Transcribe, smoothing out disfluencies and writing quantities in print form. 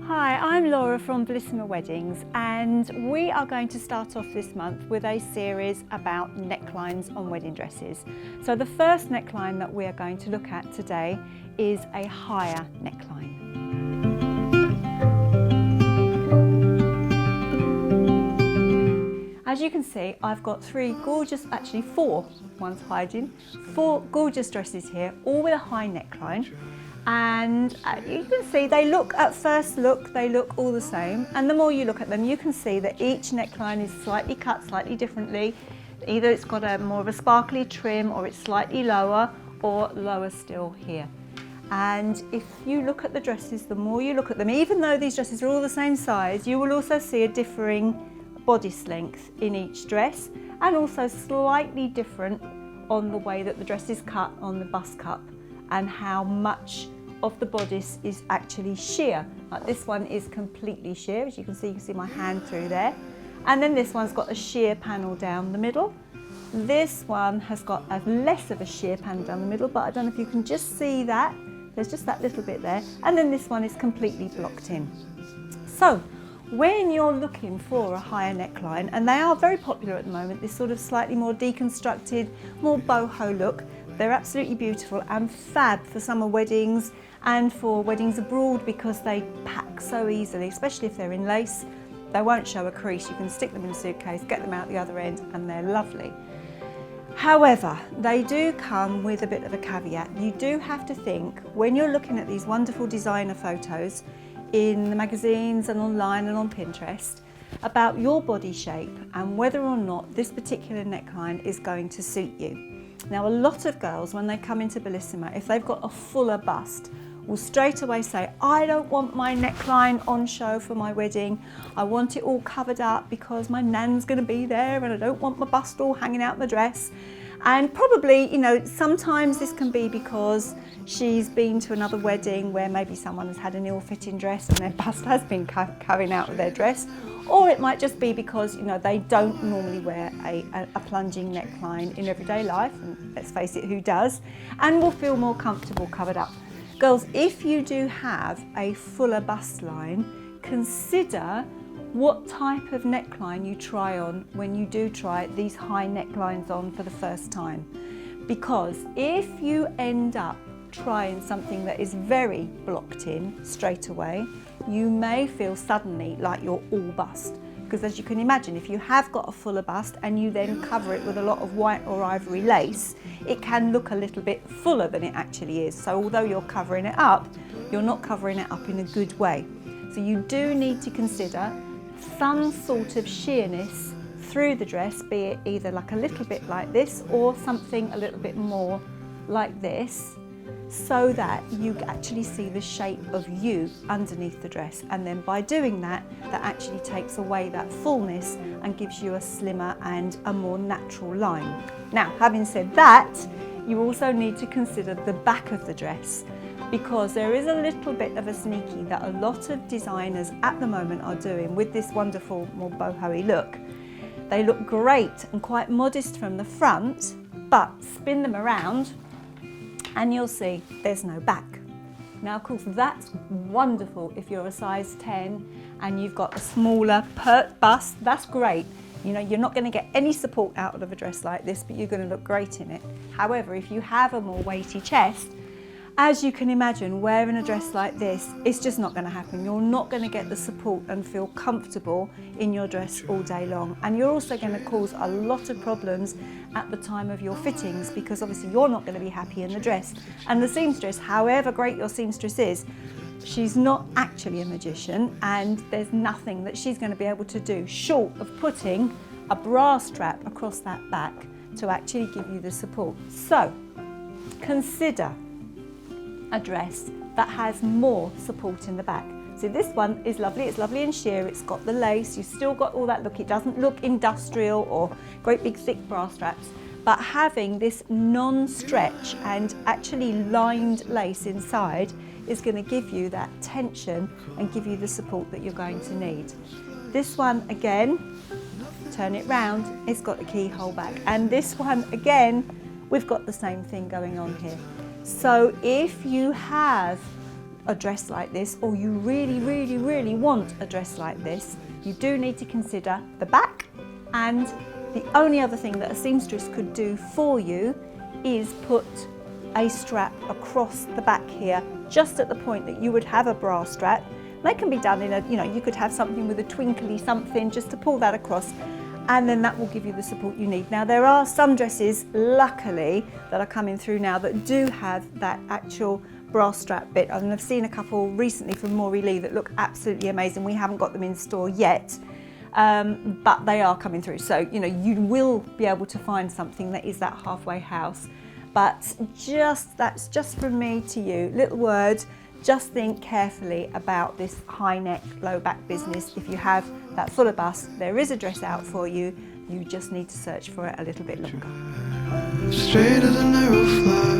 Hi, I'm Laura from Bellissima Weddings, and we are going to start off this month with a series about necklines on wedding dresses. So the first neckline that we are going to look at today is a higher neckline. As you can see, I've got four gorgeous dresses here, all with a high neckline. And you can see at first look, they look all the same. And the more you look at them, you can see that each neckline is slightly cut slightly differently. Either it's got a more of a sparkly trim, or it's slightly lower, or lower still here. And if you look at the dresses, the more you look at them, even though these dresses are all the same size, you will also see a differing bodice length in each dress, and also slightly different on the way that the dress is cut on the bust cup, and how much of the bodice is actually sheer. Like this one is completely sheer, as you can see my hand through there. And then this one's got a sheer panel down the middle. This one has got a less of a sheer panel down the middle, but I don't know if you can just see that. There's just that little bit there. And then this one is completely blocked in. So when you're looking for a higher neckline, and they are very popular at the moment, this sort of slightly more deconstructed, more boho look, they're absolutely beautiful and fab for summer weddings and for weddings abroad, because they pack so easily, especially if they're in lace. They won't show a crease. You can stick them in a suitcase, get them out the other end, and they're lovely. However, they do come with a bit of a caveat. You do have to think, when you're looking at these wonderful designer photos in the magazines and online and on Pinterest, about your body shape and whether or not this particular neckline is going to suit you. Now, a lot of girls, when they come into Bellissima, if they've got a fuller bust, will straight away say, I don't want my neckline on show for my wedding. I want it all covered up because my nan's going to be there and I don't want my bust all hanging out the dress. And probably, sometimes this can be because she's been to another wedding where maybe someone has had an ill-fitting dress and their bust has been coming out of their dress. Or it might just be because they don't normally wear a plunging neckline in everyday life, and let's face it, who does, and will feel more comfortable covered up. Girls, if you do have a fuller bust line, consider what type of neckline you try on when you do try these high necklines on for the first time. Because if you end up trying something that is very blocked in straight away, you may feel suddenly like you're all bust. Because as you can imagine, if you have got a fuller bust and you then cover it with a lot of white or ivory lace, it can look a little bit fuller than it actually is. So although you're covering it up, you're not covering it up in a good way. So you do need to consider some sort of sheerness through the dress, be it either like a little bit like this or something a little bit more like this, so that you actually see the shape of you underneath the dress. And then by doing that, that actually takes away that fullness and gives you a slimmer and a more natural line. Now, having said that, you also need to consider the back of the dress, because there is a little bit of a sneaky that a lot of designers at the moment are doing with this wonderful, more boho-y look. They look great and quite modest from the front, but spin them around and you'll see there's no back. Now, of course, that's wonderful if you're a size 10 and you've got a smaller pert bust. That's great. You're not going to get any support out of a dress like this, but you're going to look great in it. However, if you have a more weighty chest, as you can imagine, wearing a dress like this, it's just not going to happen. You're not going to get the support and feel comfortable in your dress all day long. And you're also going to cause a lot of problems at the time of your fittings, because obviously you're not going to be happy in the dress. And the seamstress, however great your seamstress is, she's not actually a magician, and there's nothing that she's going to be able to do short of putting a bra strap across that back to actually give you the support. So consider a dress that has more support in the back. So this one is lovely, it's lovely and sheer, it's got the lace, you've still got all that look, it doesn't look industrial or great big thick bra straps, but having this non-stretch and actually lined lace inside is going to give you that tension and give you the support that you're going to need. This one again, turn it round, it's got a keyhole back, and this one again, we've got the same thing going on here. So if you have a dress like this, or you really want a dress like this, you do need to consider the back. And the only other thing that a seamstress could do for you is put a strap across the back here, just at the point that you would have a bra strap. They can be done in a, you could have something with a twinkly something just to pull that across, and then that will give you the support you need. Now there are some dresses, luckily, that are coming through now that do have that actual bra strap bit. And I've seen a couple recently from Maury Lee that look absolutely amazing. We haven't got them in store yet, but they are coming through. So, you will be able to find something that is that halfway house. But that's just from me to you. Little word, just think carefully about this high neck, low back business. If you have that fuller bust, there is a dress out for you. You just need to search for it a little bit longer. Straight as an arrow flies.